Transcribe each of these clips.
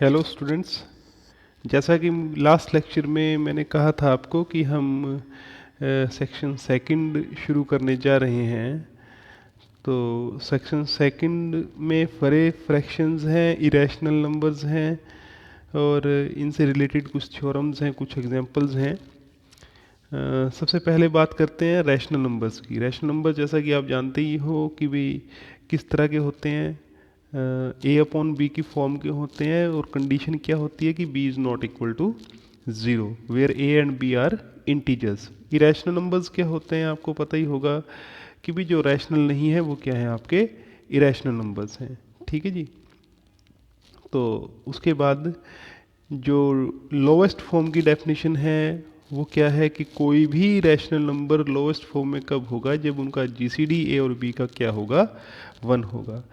Hello students. जैसा कि last lecture में मैंने कहा था आपको कि हम सेक्शन सेकंड शुरू करने जा रहे हैं। तो सेक्शन सेकंड में फरे फ्रैक्शंस हैं, इरेशनल नंबर्स हैं और इनसे रिलेटेड कुछ थ्योरम्स हैं, कुछ एग्जांपल्स हैं। सबसे पहले बात करते हैं रैशनल नंबर्स की। रैशनल नंबर जैसा कि आप जानते ही हो कि भाई किस तरह के होते हैं। ए अपॉन बी की फॉर्म के होते हैं और कंडीशन क्या होती है कि B is not equal to zero where A and B are integers. Irrational numbers क्या होते हैं आपको पता ही होगा कि भी जो रैशनल नहीं है वो क्या है, आपके इरेशनल नंबर्स हैं। ठीक है जी। तो उसके बाद जो लोवेस्ट फॉर्म की डेफिनेशन है वो क्या है कि कोई भी रैशनल नंबर लोवेस्ट फॉर्म में कब होगा, जब उनका जीसीडी ए और बी का क्या होगा, वन होगा।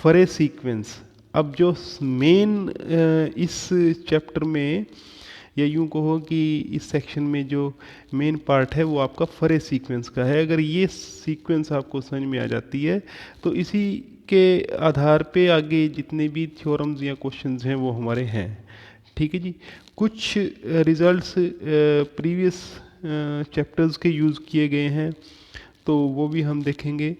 फॉर ए सीक्वेंस, अब जो मेन इस चैप्टर में या यूं कहो कि इस सेक्शन में जो मेन पार्ट है वो आपका फरे सीक्वेंस का है। अगर ये सीक्वेंस आपको समझ में आ जाती है तो इसी के आधार पे आगे जितने भी थ्योरम्स या क्वेश्चंस हैं वो हमारे हैं। ठीक है जी। कुछ रिजल्ट्स प्रीवियस चैप्टर्स के यूज़ किए गए हैं तो वो भी हम देखेंगे।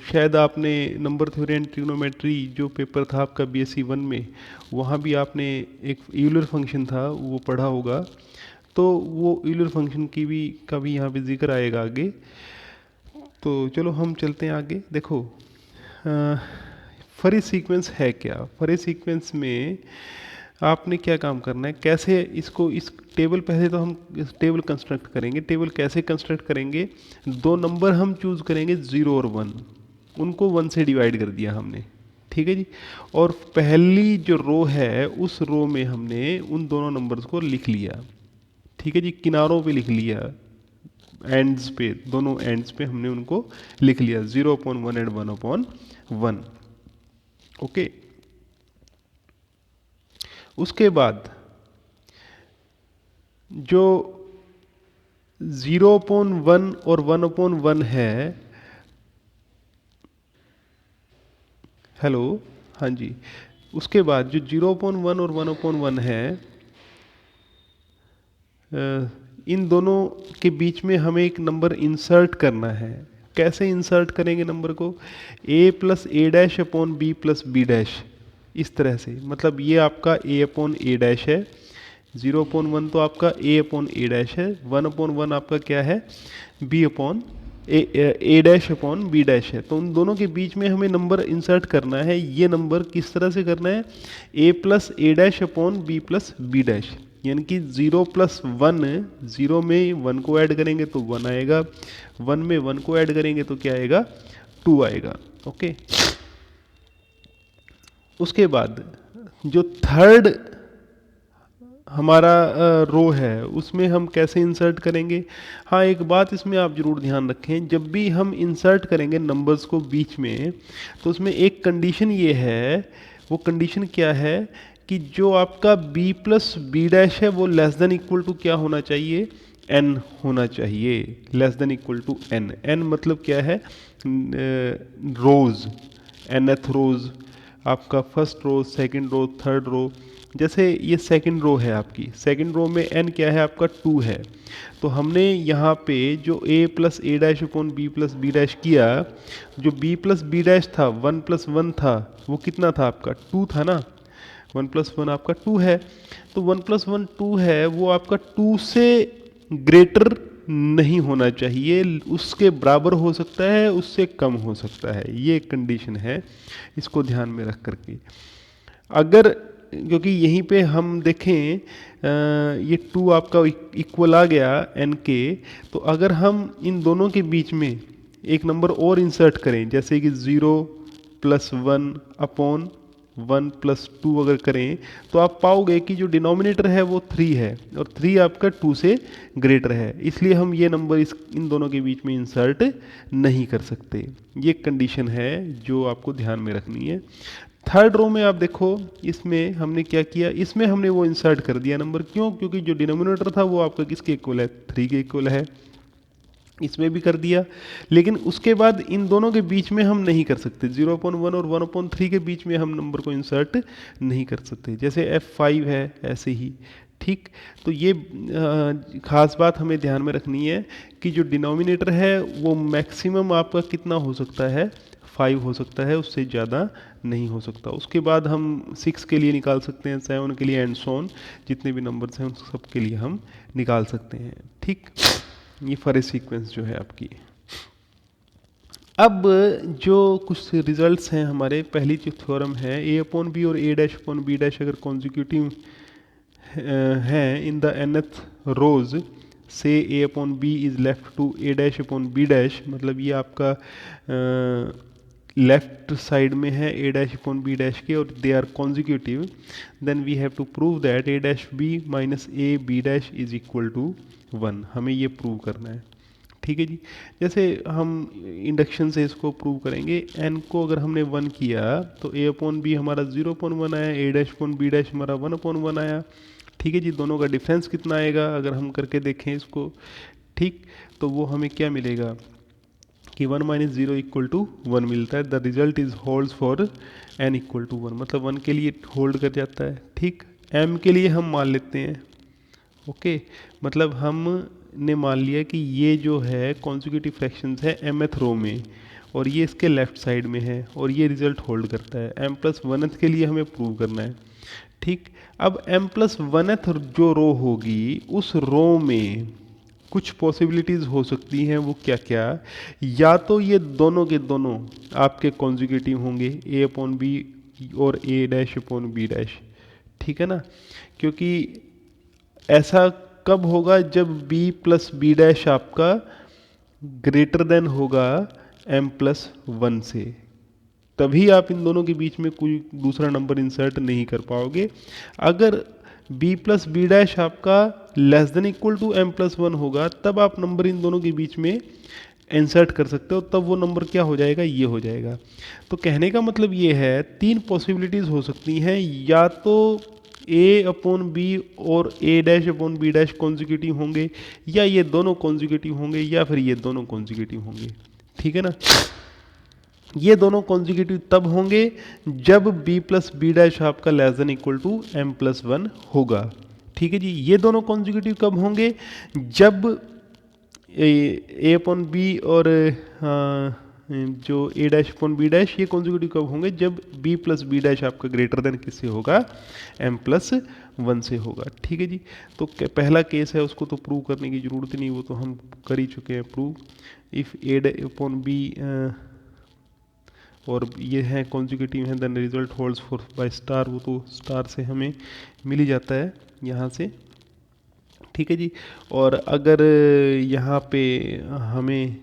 शायद आपने नंबर थ्योरी एंड ट्रिग्नोमेट्री जो पेपर था आपका बीएससी वन में, वहाँ भी आपने एक यूलर फंक्शन था वो पढ़ा होगा। तो वो यूलर फंक्शन की भी का भी यहाँ पे जिक्र आएगा आगे। तो चलो हम चलते हैं आगे। देखो फरी सीक्वेंस है क्या। फरी सीक्वेंस में आपने क्या काम करना है, कैसे इसको इस टेबल, पहले तो हम इस टेबल कंस्ट्रक्ट करेंगे। टेबल कैसे कंस्ट्रक्ट करेंगे, दो नंबर हम चूज करेंगे 0 और 1, उनको 1 से डिवाइड कर दिया हमने। ठीक है जी। और पहली जो रो है उस रो में हमने उन दोनों नंबर्स को लिख लिया। ठीक है जी, किनारों पे लिख लिया, एंड्स पे, दोनों एंड्स पे हमने उनको लिख लिया 0/1 एंड 1/1। ओके। उसके बाद जो 0/1 और 1/1 है, हेलो, हाँ जी, उसके बाद जो 0/1 और 1/1 है, इन दोनों के बीच में हमें एक नंबर इंसर्ट करना है। कैसे इंसर्ट करेंगे नंबर को, a plus A dash upon B plus B dash, इस तरह से। मतलब ये आपका a अपॉन ए डैश है, 0/1 तो आपका a अपॉन ए डैश है, 1/1 आपका क्या है, b अपॉन ए डैश अपॉन बी डैश है। तो उन दोनों के बीच में हमें नंबर इंसर्ट करना है। ये नंबर किस तरह से करना है, a plus A dash upon B plus B dash, यानी कि 0+1, 0 में 1 को ऐड करेंगे तो 1 आएगा, 1 में 1 को ऐड करेंगे तो क्या आएगा, 2 आएगा। ओके। उसके बाद जो थर्ड हमारा रो है उसमें हम कैसे इंसर्ट करेंगे। हाँ, एक बात इसमें आप जरूर ध्यान रखें, जब भी हम इंसर्ट करेंगे नंबर्स को बीच में तो उसमें एक कंडीशन ये है, वो कंडीशन क्या है कि जो आपका b प्लस बी डैश है वो लेस देन इक्वल टू क्या होना चाहिए, n होना चाहिए, less than equal to n। n मतलब क्या है, रोज, nth रोज, आपका first row, second row, third row. जैसे ये सेकंड रो है आपकी, सेकंड रो में n क्या है आपका 2 है, तो हमने यहाँ पे जो a plus A dash upon B plus B dash किया, जो b प्लस बी डैश था 1+1 था, वो कितना था आपका 2 था ना, 1+1 आपका 2 है। तो 1+1 2 है, वो आपका 2 से ग्रेटर नहीं होना चाहिए, उसके बराबर हो सकता है, उससे कम हो सकता है, ये कंडीशन है, इसको ध्यान में रख करके। अगर, क्योंकि यहीं पे हम देखें ये 2 आपका इक्वल आ गया n के, तो अगर हम इन दोनों के बीच में एक नंबर और इंसर्ट करें, जैसे कि 0+1 अपॉन 1+2 अगर करें, तो आप पाओगे कि जो डिनोमिनेटर है वो 3 है और 3 आपका 2 से ग्रेटर है, इसलिए हम ये नंबर इन दोनों के बीच में इंसर्ट नहीं कर सकते। ये कंडीशन है जो आपको ध्यान में रखनी है। थर्ड रो में आप देखो, इसमें हमने क्या किया, इसमें हमने वो इंसर्ट कर दिया नंबर, क्यों, क्योंकि जो डिनोमिनेटर था वो आपका किसके इक्वल है, 3 के इक्वल है। इसमें भी कर दिया। लेकिन उसके बाद इन दोनों के बीच में हम नहीं कर सकते, 0/1 और 1/3 के बीच में हम नंबर को इंसर्ट नहीं कर सकते, जैसे F5 है ऐसे ही। ठीक, तो ये खास बात हमें ध्यान में रखनी है कि जो डिनोमिनेटर है वो मैक्सिमम आपका कितना हो सकता है, 5 हो सकता है, उससे ज़्यादा नहीं हो सकता। उसके बाद हम 6 के लिए निकाल सकते हैं, 7 के लिए, एंड सो ऑन, जितने भी नंबर्स हैं उन सब के लिए हम निकाल सकते हैं। ठीक, ये फॉर सीक्वेंस जो है आपकी। अब जो कुछ रिजल्ट्स हैं हमारे, पहली जो थ्योरम है, A/B और A'/B' अगर कॉन्जिक्यूटिव हैं इन द nth रोज से A/B is left to A'/B', मतलब ये आपका लेफ्ट साइड में है A'/B' के और they are consecutive, then we have to prove that A'(B minus A'(B' is equal to 1। हमें ये प्रूव करना है। ठीक है जी, जैसे हम इंडक्शन से इसको प्रूव करेंगे। n को अगर हमने 1 किया तो A/B हमारा 0/1 आया, A'(B' हमारा 1/1 आया। ठीक है जी, दोनों का डिफरेंस कितना आएगा अगर हम करके देखें इसको। ठीक, तो वो हमें क्या मिलेगा कि 1 माइनस 0 इक्वल टू 1 मिलता है। The result is holds for n equal to 1, मतलब 1 के लिए होल्ड कर जाता है। ठीक, m के लिए हम मान लेते हैं। ओके, मतलब हमने मान लिया कि ये जो है कॉन्जिक्यूटिव फ्रैक्शंस है mth रो में और ये इसके लेफ्ट साइड में है और ये रिजल्ट होल्ड करता है। m+1th के लिए हमें प्रूव करना है। ठीक, अब m+1th जो रो होगी उस रो में कुछ पॉसिबिलिटीज़ हो सकती हैं। वो क्या क्या, या तो ये दोनों के दोनों आपके कॉन्जिक्यूटिव होंगे, A/B और A'/B'। ठीक है ना, क्योंकि ऐसा कब होगा जब B+B' आपका ग्रेटर देन होगा m+1 से, तभी आप इन दोनों के बीच में कोई दूसरा नंबर इंसर्ट नहीं कर पाओगे। अगर B+B' आपका less than equal to m+1 होगा तब आप नंबर इन दोनों के बीच में इंसर्ट कर सकते हो, तब वो नंबर क्या हो जाएगा, ये हो जाएगा। तो कहने का मतलब ये है, तीन पॉसिबिलिटीज़ हो सकती हैं, या तो A/B और A'/B' कॉन्जिक्यूटिव होंगे, या ये दोनों कॉन्जिक्यूटिव होंगे, या फिर ये दोनों कॉन्जिक्यूटिव होंगे। ठीक है ना, ये दोनों कॉन्जिक्यूटिव तब होंगे जब B+B' आपका less than equal to m+1 होगा। ठीक है जी, ये दोनों कॉन्जिक्यूटिव कब होंगे, जब A/B और जो A'/B' ये कॉन्जिक्यूटिव कब होंगे, जब B+B' आपका ग्रेटर देन किससे होगा, m+1 से होगा। ठीक है जी, तो पहला केस है उसको तो प्रूव करने की ज़रूरत नहीं, वो तो हम कर ही चुके हैं प्रूव। इफ़ A/B और ये है कॉन्जिक्यूटिव है, then result holds for by star, वो तो स्टार से हमें मिल ही जाता है यहाँ से। ठीक है जी, और अगर यहाँ पे हमें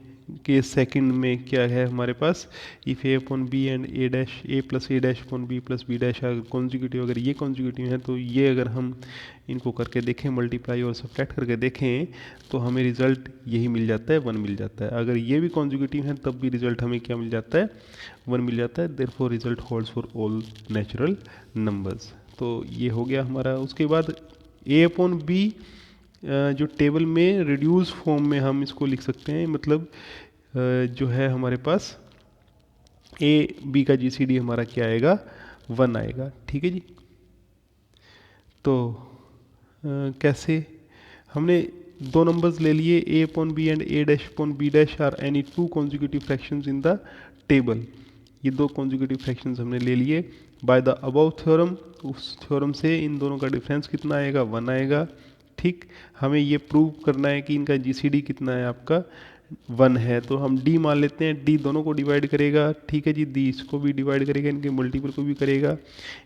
के सेकंड में क्या है हमारे पास, if A/B and A+A'/B+B' consecutive, अगर ये कॉन्जिक्यूटिव है तो ये अगर हम इनको करके देखें, मल्टीप्लाई और सब्ट्रैक्ट करके देखें, तो हमें रिजल्ट यही मिल जाता है, 1 मिल जाता है। अगर ये भी कॉन्जिक्यूटिव है तब भी रिजल्ट हमें क्या मिल जाता है, 1 मिल जाता है। Therefore result holds for all natural numbers. तो ये हो गया हमारा। उसके बाद A/B जो टेबल में रिड्यूस फॉर्म में हम इसको लिख सकते हैं, मतलब जो है हमारे पास A/B का GCD हमारा क्या आएगा, 1 आएगा। ठीक है जी, तो कैसे, हमने दो नंबर्स ले लिए, A/B and A'/B' are any two consecutive fractions in the table. ये दो कॉन्जिक्यूटिव फ्रैक्शंस हमने ले लिए बाय द अबव थ्योरम। उस थ्योरम से इन दोनों का डिफरेंस कितना आएगा, 1 आएगा। ठीक, हमें ये प्रूव करना है कि इनका GCD कितना है, आपका 1 है, तो हम D मान लेते हैं। D दोनों को डिवाइड करेगा। ठीक है जी, D इसको भी डिवाइड करेगा, इनके मल्टीपल को भी करेगा,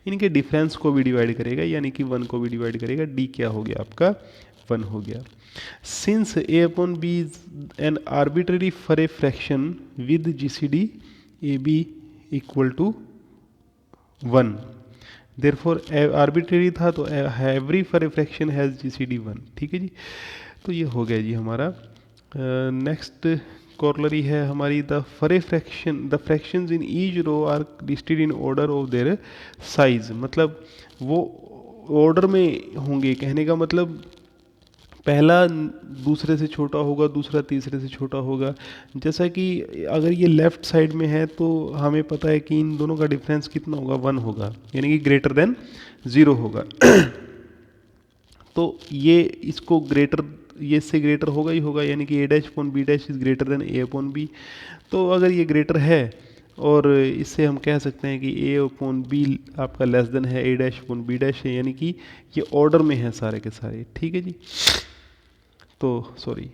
इनके डिफरेंस को भी डिवाइड करेगा, यानी कि 1 को भी डिवाइड करेगा। D क्या हो गया आपका, 1 हो गया। Since A/B is an arbitrary for a fraction with GCD AB equal to 1, therefore arbitrary था तो every for a fraction has GCD 1। ठीक है जी, तो ये हो गया जी हमारा। नेक्स्ट कॉर्लरी है हमारी, the for a fraction the fractions in each row are listed in order of their size, मतलब वो ऑर्डर में होंगे। कहने का मतलब पहला दूसरे से छोटा होगा, दूसरा तीसरे से छोटा होगा। जैसा कि अगर ये लेफ़्ट साइड में है तो हमें पता है कि इन दोनों का डिफरेंस कितना होगा, 1 होगा, यानी कि ग्रेटर देन 0 होगा। तो ये इसको ग्रेटर, ये इससे ग्रेटर होगा ही होगा, यानी कि A dash upon B dash is greater than A upon B. तो अगर ये ग्रेटर है और इससे हम कह सकते हैं कि ए अपॉन बी आपका लेस देन है ए डैश अपॉन बी डैश है, यानी कि ये ऑर्डर में है सारे के सारे। ठीक है जी। तो सॉरी,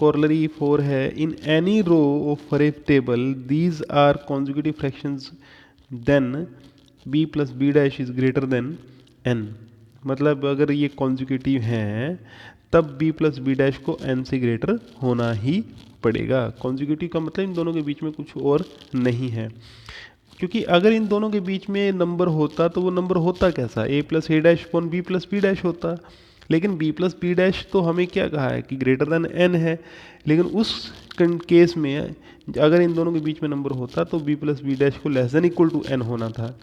corollary 4 है, in any row of a table these are conjugative fractions then b plus B dash is greater than n। मतलब अगर ये कॉन्जुगेटिव हैं तब b प्लस बी डैश को n से ग्रेटर होना ही पड़ेगा। कॉन्जुगेटिव का मतलब इन दोनों के बीच में कुछ और नहीं है, क्योंकि अगर इन दोनों के बीच में नंबर होता तो वो नंबर होता कैसा, a plus A dash upon B plus B dash होता। लेकिन b प्लस बी डैश तो हमें क्या कहा है कि ग्रेटर देन n है, लेकिन उस केस में अगर इन दोनों के बीच में नंबर होता तो b प्लस बी डैश को less than equal to n होना था।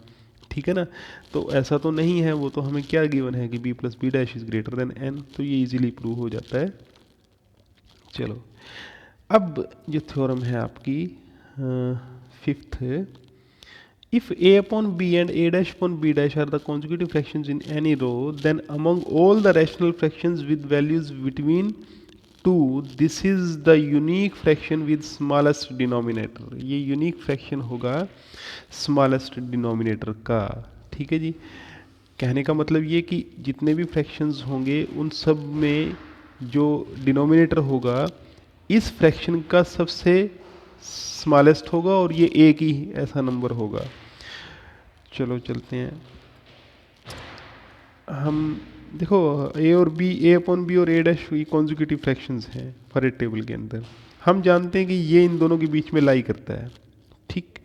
ठीक है ना। तो ऐसा तो नहीं है, वो तो हमें क्या गिवन है कि b plus B dash is greater than n, तो ये इजीली प्रूव हो जाता है। चलो, अब जो थ्योरम है आपकी fifth, if a upon b and a dash upon b dash are the consecutive fractions in any row, then among all the rational fractions with values between 2, this is the unique fraction with smallest denominator। ये unique fraction होगा smallest denominator का। ठीक है जी। कहने का मतलब ये कि जितने भी fractions होंगे उन सब में जो denominator होगा इस fraction का सबसे स्मॉलेस्ट होगा और ये एक ही ऐसा नंबर होगा। चलो चलते हैं हम। देखो ए और बी, ए अपॉन बी और ए डैश ये कॉन्जुगेटिव फ्रैक्शंस हैं फॉर ए टेबल के अंदर। हम जानते हैं कि ये इन दोनों के बीच में लाई करता है। ठीक,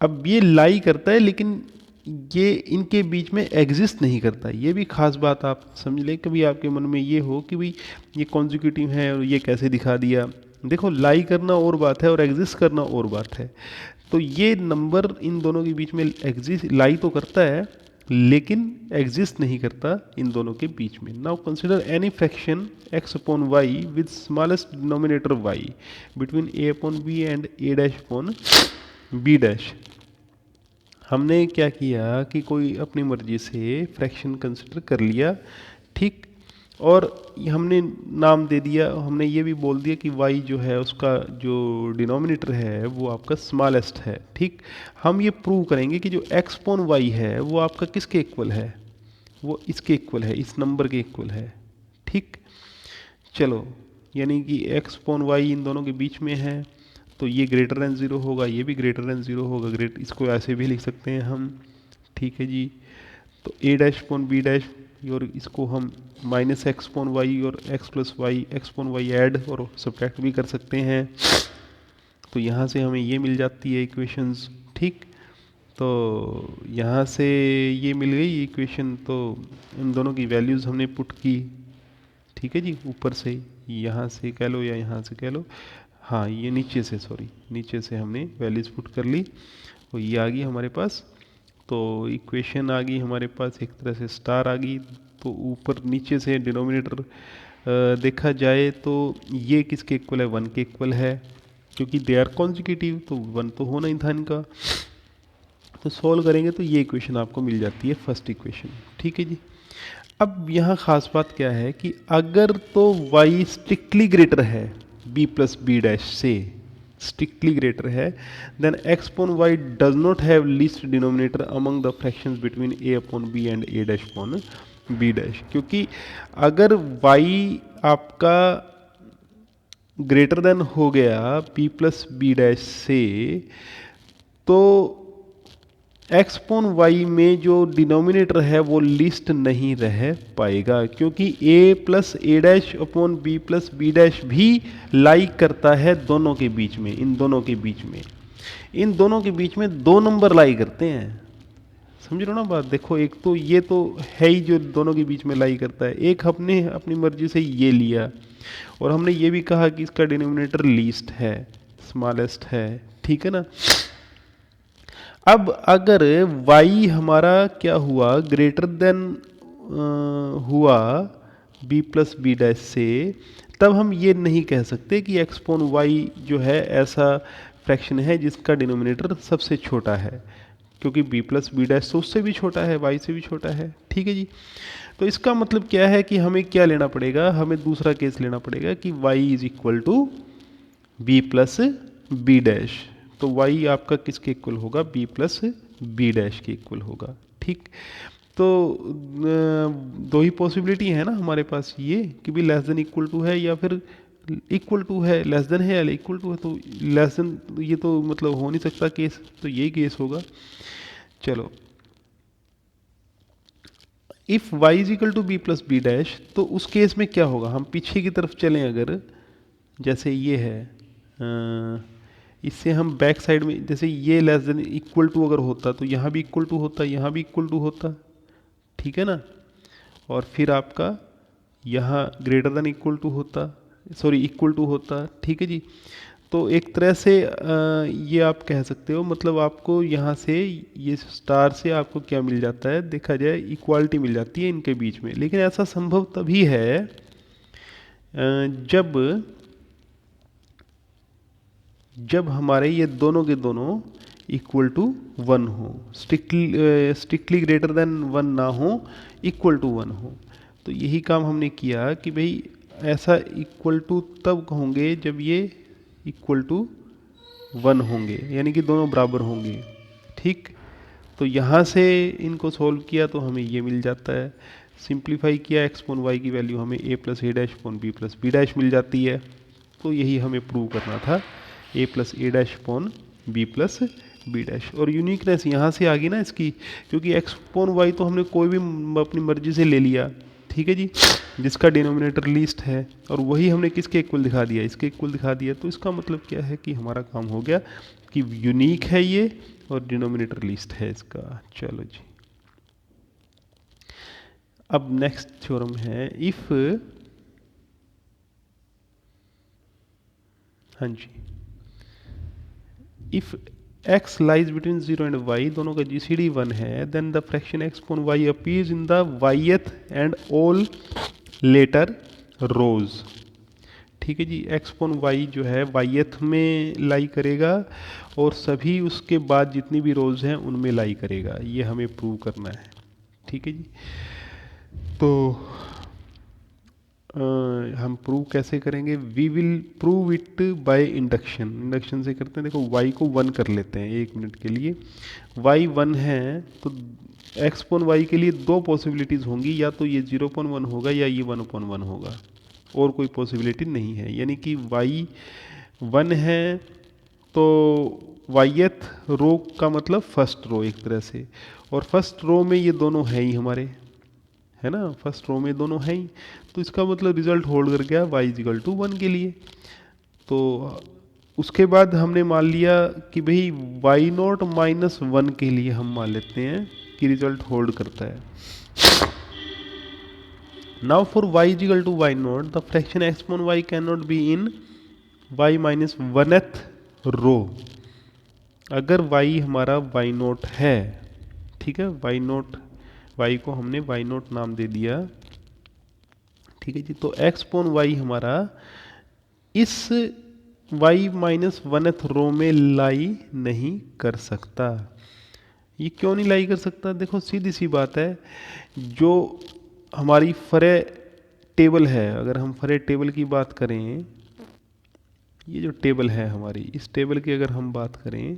अब ये लाई करता है लेकिन ये इनके बीच में एग्जिस्ट नहीं करता। ये भी खास बात आप समझ लें, कभी आपके मन में ये हो कि भाई ये कॉन्जुगेटिव है और ये कैसे दिखा दिया। देखो, लाई करना और बात है और एग्जिस्ट करना और बात है। तो ये नंबर इन दोनों के बीच में एग्जिस्ट, लाई तो करता है लेकिन एग्जिस्ट नहीं करता इन दोनों के बीच में। Now consider any fraction x upon Y with smallest denominator y between a upon B and a dash upon b dash. हमने क्या किया कि कोई अपनी मर्जी से फ्रैक्शन कंसिडर कर लिया। ठीक, और हमने नाम दे दिया, हमने ये भी बोल दिया कि y जो है उसका जो डिनोमिनेटर है वो आपका स्मॉलेस्ट है। ठीक, हम ये प्रूव करेंगे कि जो x अपॉन y है वो आपका किसके इक्वल है, वो इसके इक्वल है, इस नंबर के इक्वल है। ठीक, चलो, यानी कि x अपॉन y इन दोनों के बीच में है तो ये ग्रेटर देन 0 होगा, ये भी ग्रेटर देन 0 होगा। इसको ऐसे भी लिख सकते हैं हम। ठीक है जी। तो a dash upon B dash और इसको हम माइनस एक्स अपॉन वाई और x plus Y, X upon Y add और सब्ट्रैक्ट भी कर सकते हैं। तो यहाँ से हमें ये मिल जाती है इक्वेशंस। ठीक, तो यहाँ से ये मिल गई इक्वेशन, तो इन दोनों की वैल्यूज़ हमने पुट की। ठीक है जी, ऊपर से यहाँ से कह लो या यहाँ से कह लो, हाँ ये नीचे से, सॉरी नीचे से हमने वैल्यूज़ पुट कर ली और ये आ गई हमारे पास। तो इक्वेशन आ गई हमारे पास, एक तरह से स्टार आ गई। तो ऊपर नीचे से डिनोमिनेटर देखा जाए तो ये किसके इक्वल है, 1 के इक्वल है, क्योंकि दे आर कॉन्जिक्यूटिव, तो 1 तो होना ही था इनका। तो सॉल्व करेंगे तो ये इक्वेशन आपको मिल जाती है, फर्स्ट इक्वेशन। ठीक है जी। अब यहाँ खास बात क्या है कि अगर तो y स्ट्रिक्टली ग्रेटर है b प्लस बी डैश से, स्ट्रिक्टली ग्रेटर है, then x upon Y does not have least denominator among the fractions between a upon b and a dash upon b dash. क्योंकि अगर y आपका greater than हो गया b plus B dash से, तो x upon Y में जो denominator है वो लिस्ट नहीं रह पाएगा, क्योंकि a plus A dash upon B plus B dash भी लाइक करता है दोनों के बीच में, इन दोनों के बीच में, इन दोनों के बीच में दो नंबर लाई करते हैं। समझ रहे हो ना बात। देखो, एक तो ये तो है ही जो दोनों के बीच में लाई करता है, एक हमने अपनी मर्जी से ये लिया और हमने ये भी कहा कि इसका डिनोमिनेटर लीस्ट है, स्मॉलेस्ट है। ठीक है ना। अब अगर y हमारा क्या हुआ, ग्रेटर देन हुआ b प्लस बी डैश से, तब हम ये नहीं कह सकते कि एक्सपोन y जो है ऐसा फ्रैक्शन है जिसका डिनोमिनेटर सबसे छोटा है, क्योंकि b प्लस बी डैश तो उससे भी छोटा है, y से भी छोटा है। ठीक है जी। तो इसका मतलब क्या है कि हमें क्या लेना पड़ेगा, हमें दूसरा केस लेना पड़ेगा कि y is equal to b plus B dash. तो y आपका किसके इक्वल होगा, b प्लस बी डैश के इक्वल होगा। ठीक। तो दो ही पॉसिबिलिटी है ना हमारे पास, ये कि भी लेस देन इक्वल टू है या फिर इक्वल टू है, लेस देन है या इक्वल टू है। तो लेस देन ये तो मतलब हो नहीं सकता केस, तो यही केस होगा। चलो, if y is equal to b plus B dash, तो उस केस में क्या होगा, हम पीछे की तरफ चलें अगर, जैसे ये है इससे हम बैक साइड में, जैसे ये लेस देन इक्वल टू अगर होता तो यहाँ भी इक्वल टू होता, यहाँ भी इक्वल टू होता। ठीक है ना। और फिर आपका यहाँ ग्रेटर देन इक्वल टू होता, सॉरी इक्वल टू होता। ठीक है जी। तो एक तरह से ये आप कह सकते हो, मतलब आपको यहाँ से ये स्टार से आपको क्या मिल जाता है, देखा जाए इक्वालिटी मिल जाती है इनके बीच में। लेकिन ऐसा संभव तभी है जब जब हमारे ये दोनों के दोनों इक्वल टू वन हो, स्ट्रिक्टली ग्रेटर देन वन ना हो, इक्वल टू वन हो। तो यही काम हमने किया कि भाई ऐसा इक्वल टू तब होंगे जब ये इक्वल टू वन होंगे, यानी कि दोनों बराबर होंगे। ठीक। तो यहाँ से इनको सॉल्व किया तो हमें ये मिल जाता है, सिंप्लीफाई किया एक्सपोन वाई की वैल्यू हमें a plus A dash upon B plus B dash मिल जाती है। तो यही हमें प्रूव करना था, a plus A dash upon B plus B dash. और यूनिकनेस यहाँ से आ गई ना इसकी, क्योंकि एक्सपोन वाई तो हमने कोई भी अपनी मर्जी से ले लिया। ठीक है जी, जिसका डिनोमिनेटर लीस्ट है, और वही हमने किसके इक्वल दिखा दिया, इसके इक्वल दिखा दिया। तो इसका मतलब क्या है कि हमारा काम हो गया कि यूनिक है ये और डिनोमिनेटर लीस्ट है इसका। चलो जी, अब नेक्स्ट थ्योरम है, इफ, हाँ जी, if x lies between 0 and y, दोनों का जीसीडी 1 है, then the fraction x upon y appears in the yth and all later rows. ठीक है जी, x अपॉन y जो है yth में लाई करेगा और सभी उसके बाद जितनी भी रोज हैं उनमें लाई करेगा। ये हमें प्रूव करना है। ठीक है जी। तो हम प्रूव कैसे करेंगे, we will prove it by induction. Induction से करते हैं, देखो y को 1 कर लेते हैं 1 मिनट के लिए। y 1 है तो x पॉन वाई के लिए दो पॉसिबिलिटीज़ होंगी, या तो ये 0.1 होगा या ये 1.1 होगा, और कोई पॉसिबिलिटी नहीं है। यानी कि y 1 है तो yth रो का मतलब फर्स्ट रो एक तरह से, और फर्स्ट रो में ये दोनों है ही हमारे, है ना, फर्स्ट रो में दोनों हैं ही। तो इसका मतलब रिजल्ट होल्ड कर गया y इजिकल टू 1 के लिए। तो उसके बाद हमने मान लिया कि भाई y नॉट माइनस 1 के लिए हम मान लेते हैं कि रिजल्ट होल्ड करता है। Now for y is equal to y not, the fraction x upon y can not be in y minus 1th row. अगर y हमारा y नोट है, ठीक है, y नोट, y को हमने y नोट नाम दे दिया। ठीक है जी। तो x पॉन y हमारा इस y माइनस 1th रो में लाई नहीं कर सकता। ये क्यों नहीं लाई कर सकता, देखो सीधी सी बात है, जो हमारी फरे टेबल है, अगर हम फरे टेबल की बात करें, ये जो टेबल है हमारी, इस टेबल की अगर हम बात करें,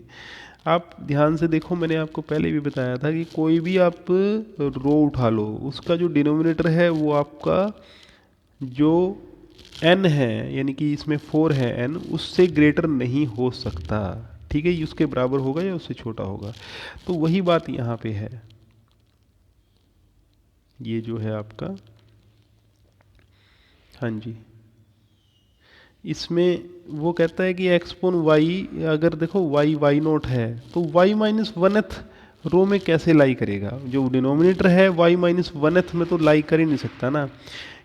आप ध्यान से देखो, मैंने आपको पहले भी बताया था कि कोई भी आप रो उठा लो, उसका जो डिनोमिनेटर है वो आपका जो n है, यानी कि इसमें 4 है n, उससे ग्रेटर नहीं हो सकता। ठीक है, ये उसके बराबर होगा या उससे छोटा होगा। तो वही बात यहाँ पे है, ये जो है आपका, हाँ जी, इसमें वो कहता है कि एक्स पोन वाई, अगर देखो वाई वाई नोट है तो वाई माइनस 1th रो में कैसे लाई करेगा, जो डिनोमिनेटर है वाई माइनस 1th में तो लाई कर ही नहीं सकता ना,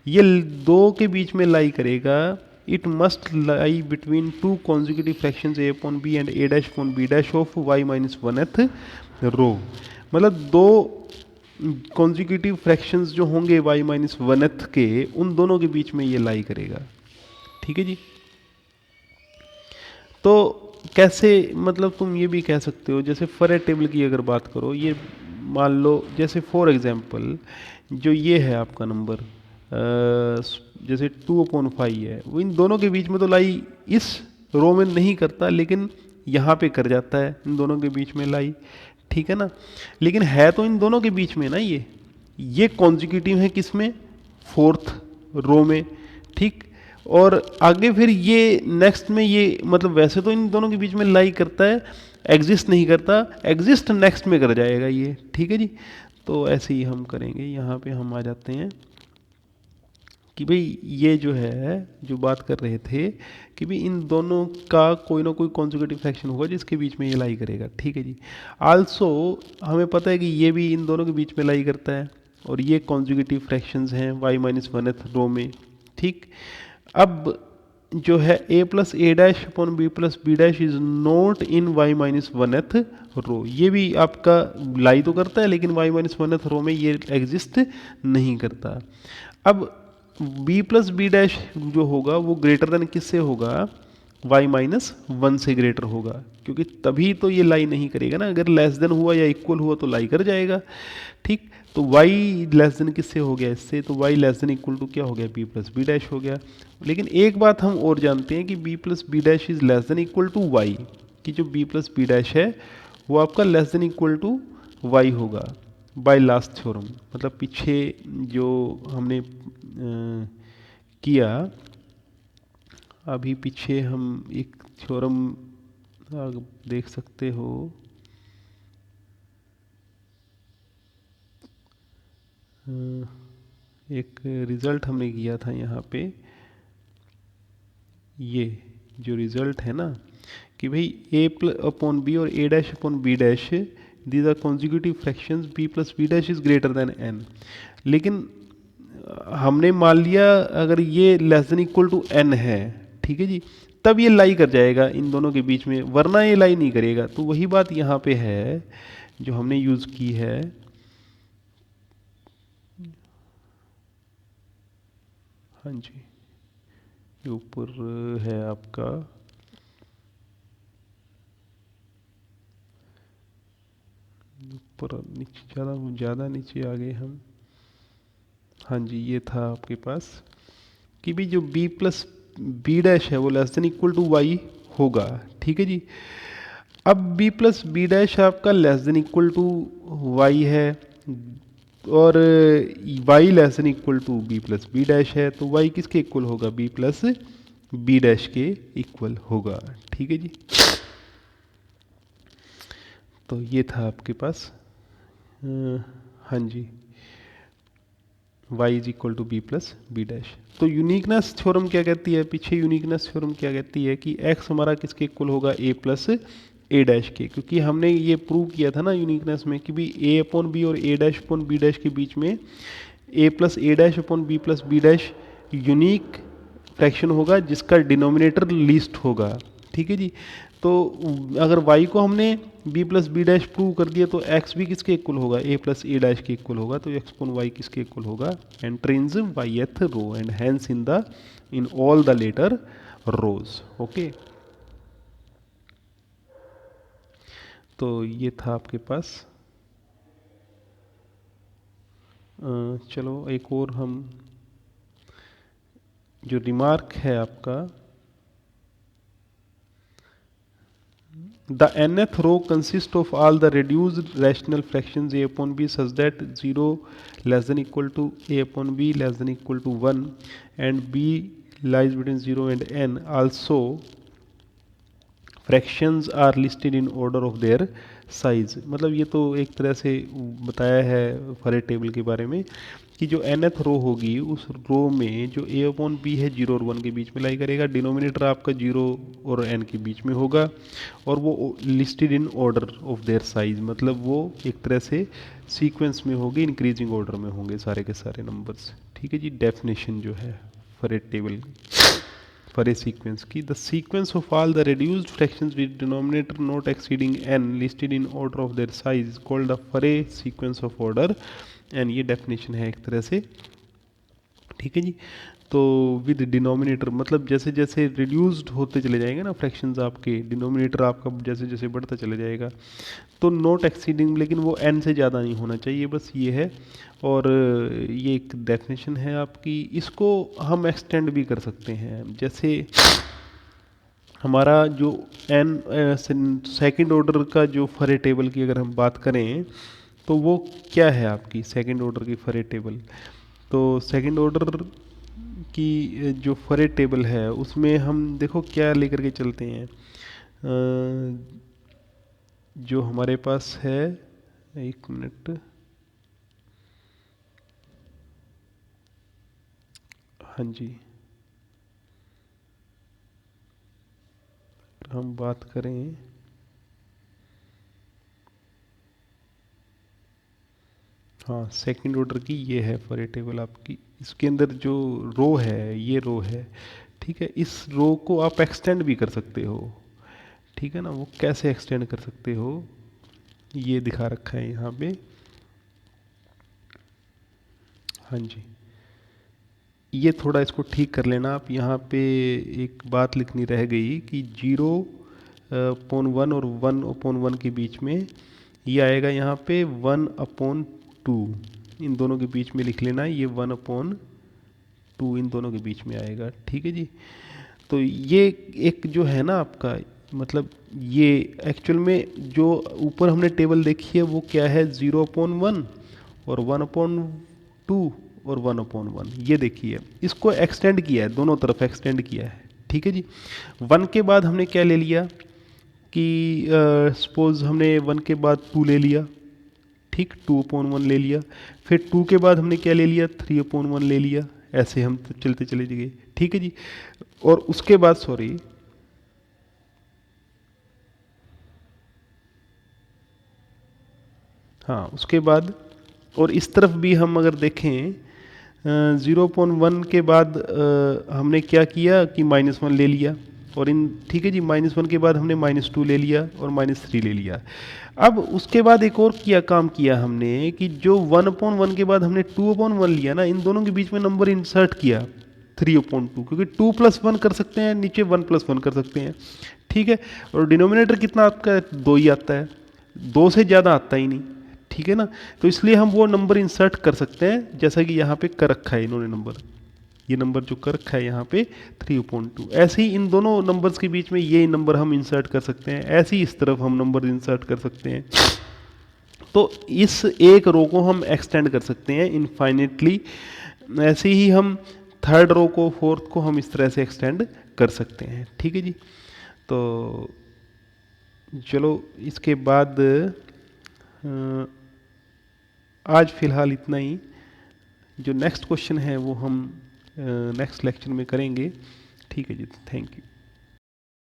ये दो के बीच में लाई करेगा it must lie between two consecutive fractions a upon b and a dash upon b dash of y minus 1th रो। मतलब दो कॉन्जिक्यूटिव फ्रैक्शंस जो होंगे y माइनस 1th के, उन दोनों के बीच में ये लाई करेगा। ठीक है जी। तो कैसे, मतलब तुम ये भी कह सकते हो, जैसे फरेट टेबल की अगर बात करो, ये मान लो जैसे फॉर एग्जांपल जो ये है आपका नंबर जैसे 2/5 है, वो इन दोनों के बीच में तो लाई इस रो में नहीं करता, लेकिन यहाँ पे कर जाता है इन दोनों के बीच में लाई। ठीक है ना, लेकिन है तो इन दोनों के बीच में ना, ये कॉन्जिक्यूटिव है किसमें, फोर्थ रो में। ठीक, और आगे फिर ये नेक्स्ट में ये, मतलब वैसे तो इन दोनों के बीच में लाई करता है, एग्जिस्ट नहीं करता, एग्जिस्ट नेक्स्ट में कर जाएगा ये। ठीक है जी। तो ऐसे ही हम करेंगे, यहाँ पे हम आ जाते हैं कि भाई ये जो है, जो बात कर रहे थे कि भाई इन दोनों का कोई ना कोई कॉन्जुगेटिव फ्रैक्शन होगा जिसके बीच में ये लाई करेगा। ठीक है जी। आल्सो हमें पता है कि ये भी इन दोनों के बीच में लाई करता है, और ये कॉन्जुगेटिव फ्रैक्शंस हैं y माइनस 1th रो में। ठीक, अब जो है a plus A dash upon B plus B dash is not in y minus 1th row, ये भी आपका लाई तो करता है, लेकिन y माइनस 1th रो में ये एग्जिस्ट नहीं करता। अब b प्लस बी डैश जो होगा वो ग्रेटर देन किससे होगा, y माइनस 1 से ग्रेटर होगा, क्योंकि तभी तो ये लाई नहीं करेगा ना, अगर लेस देन हुआ या इक्वल हुआ तो लाई कर जाएगा। ठीक, तो y लेस देन किससे हो गया, इससे, तो y less than equal to क्या हो गया, b प्लस बी डैश हो गया। लेकिन एक बात हम और जानते हैं कि b plus B dash is less than equal to y, कि जो b प्लस बी डैश है वो आपका less than equal to y होगा बाय लास्ट थ्योरम। मतलब पीछे जो हमने किया, अभी पीछे हम एक थ्योरम देख सकते हो, एक रिज़ल्ट हमने किया था यहाँ पे, ये जो रिज़ल्ट है ना कि भाई a अपॉन बी और a dash upon B dash, these are consecutive fractions, b plus B dash is greater than n। लेकिन हमने मान लिया अगर ये less than equal to n है, ठीक है जी, तब ये लाई कर जाएगा इन दोनों के बीच में, वरना ये लाई नहीं करेगा। तो वही बात यहाँ पे है जो हमने यूज़ की है। हाँ जी, ये ऊपर है आपका, ऊपर नीचे, ज़्यादा नीचे आ गए हम। हाँ जी, ये था आपके पास कि भी जो b प्लस बी डैश है वो less than equal to y होगा। ठीक है जी। अब b प्लस बी डैश आपका less than equal to y है, और y less than equal to b plus B dash है, तो y किसके इक्वल होगा, b प्लस बी डैश के इक्वल होगा। ठीक है जी। तो ये था आपके पास हाँ जी, y is equal to b plus B dash. तो यूनिकनेस थ्योरम क्या कहती है, पीछे यूनिकनेस थ्योरम क्या कहती है कि x हमारा किसके इक्वल होगा, a प्लस ए डैश के, क्योंकि हमने ये प्रूव किया था ना यूनिकनेस में कि भी a अपॉन बी और a dash upon B dash के बीच में a plus A dash upon B plus B dash unique fraction होगा जिसका डिनोमिनेटर लीस्ट होगा। ठीक है जी। तो अगर y को हमने b plus B dash prove कर दिया तो x भी किसके इक्वल होगा, a प्लस ए डैश के इक्वल होगा, तो x अपॉन y किसके इक्वल होगा, entries yth row and hence in all the later rows. Okay, तो ये था आपके पास। चलो एक और हम, जो रिमार्क है आपका, the nth row consists of all the reduced rational fractions a upon b such that 0 less than equal to a upon b less than equal to 1 and b lies between 0 and n. Also fractions are listed in order of their size। मतलब ये तो एक तरह से बताया है फरेट table के बारे में कि जो nth रो होगी उस रो में जो a अपॉन बी है 0 और 1 के बीच में लाई करेगा, डिनोमिनेटर आपका 0 और n के बीच में होगा, और वो listed in order of their size, मतलब वो एक तरह से सीक्वेंस में होगी, इंक्रीजिंग ऑर्डर में होंगे सारे के सारे नंबर्स। ठीक है जी, डेफिनेशन जो है फरेट टेबल। for a sequence की the sequence of all the reduced fractions with denominator not exceeding n listed in order of their size is called the Fourier sequence of order and ये definition है एक तरह से, ठीक है जी। तो विद डिनोमिनेटर मतलब जैसे जैसे रिड्यूस्ड होते चले जाएंगे ना फ्रैक्शंस आपके, डिनोमिनेटर आपका जैसे जैसे बढ़ता चले जाएगा, तो नॉट एक्सीडिंग, लेकिन वो n से ज़्यादा नहीं होना चाहिए, बस ये है। और ये एक डेफिनेशन है आपकी, इसको हम एक्सटेंड भी कर सकते हैं। जैसे हमारा जो n सेकंड ऑर्डर का जो फरे टेबल की अगर हम बात करें तो वो क्या है आपकी सेकंड ऑर्डर की फरे टेबल। तो सेकंड ऑर्डर की जो फरे टेबल है उसमें हम देखो क्या लेकर के चलते हैं, जो हमारे पास है, एक मिनट, हाँ जी, हम बात करें हाँ सेकंड ऑर्डर की, ये है फरे टेबल आपकी, इसके अंदर जो रो है ये रो है, ठीक है। इस रो को आप एक्सटेंड भी कर सकते हो, ठीक है ना। वो कैसे एक्सटेंड कर सकते हो ये दिखा रखा है यहाँ पे, हाँ जी। ये थोड़ा इसको ठीक कर लेना आप, यहाँ पे एक बात लिखनी रह गई कि 0/1 और 1/1 के बीच में ये आएगा यहाँ पे 1/2, इन दोनों के बीच में लिख लेना, ये 1/2 इन दोनों के बीच में आएगा, ठीक है जी। तो ये एक जो है ना आपका, मतलब ये एक्चुअल में जो ऊपर हमने टेबल देखी है वो क्या है, 0/1 और 1/2 और 1/1, ये देखिए इसको एक्सटेंड किया है, दोनों तरफ एक्सटेंड किया है, ठीक है जी। 1 के बाद हमने क्या ले लिया कि सपोज हमने 1 के बाद 2 ले लिया, ठीक, 2/1 ले लिया, फिर 2 के बाद हमने क्या ले लिया, 3/1 ले लिया, ऐसे हम तो चलते चले गए, ठीक है जी। और उसके बाद सॉरी, हाँ उसके बाद, और इस तरफ भी हम अगर देखें 0/1 के बाद हमने क्या किया कि -1 ले लिया, और इन, ठीक है जी, -1 के बाद हमने -2 ले लिया और -3 ले लिया। अब उसके बाद एक और काम किया हमने कि जो 1/1 के बाद हमने 2/1 लिया ना, इन दोनों के बीच में नंबर इंसर्ट किया 3/2, क्योंकि 2+1 कर सकते हैं, नीचे 1+1 कर सकते हैं, ठीक है। और डिनोमिनेटर कितना आपका 2 ही आता है, 2 से ज़्यादा आता ही नहीं, ठीक है ना। तो इसलिए हम वो नंबर इंसर्ट कर सकते हैं जैसा कि यहाँ पे कर रखा है इन्होंने नंबर, ये नंबर जो कर रखा है यहाँ पे 3/2, ऐसे ही इन दोनों नंबर्स के बीच में ये नंबर हम इंसर्ट कर सकते हैं, ऐसे ही इस तरफ हम नंबर इंसर्ट कर सकते हैं। तो इस एक रो को हम एक्सटेंड कर सकते हैं इनफाइनेटली, ऐसे ही हम थर्ड रो को, फोर्थ को हम इस तरह से एक्सटेंड कर सकते हैं, ठीक है जी। तो चलो इसके बाद आज फ़िलहाल इतना ही, जो नेक्स्ट क्वेश्चन है वो हम नेक्स्ट लेक्चर में करेंगे, ठीक है जी, थैंक यू।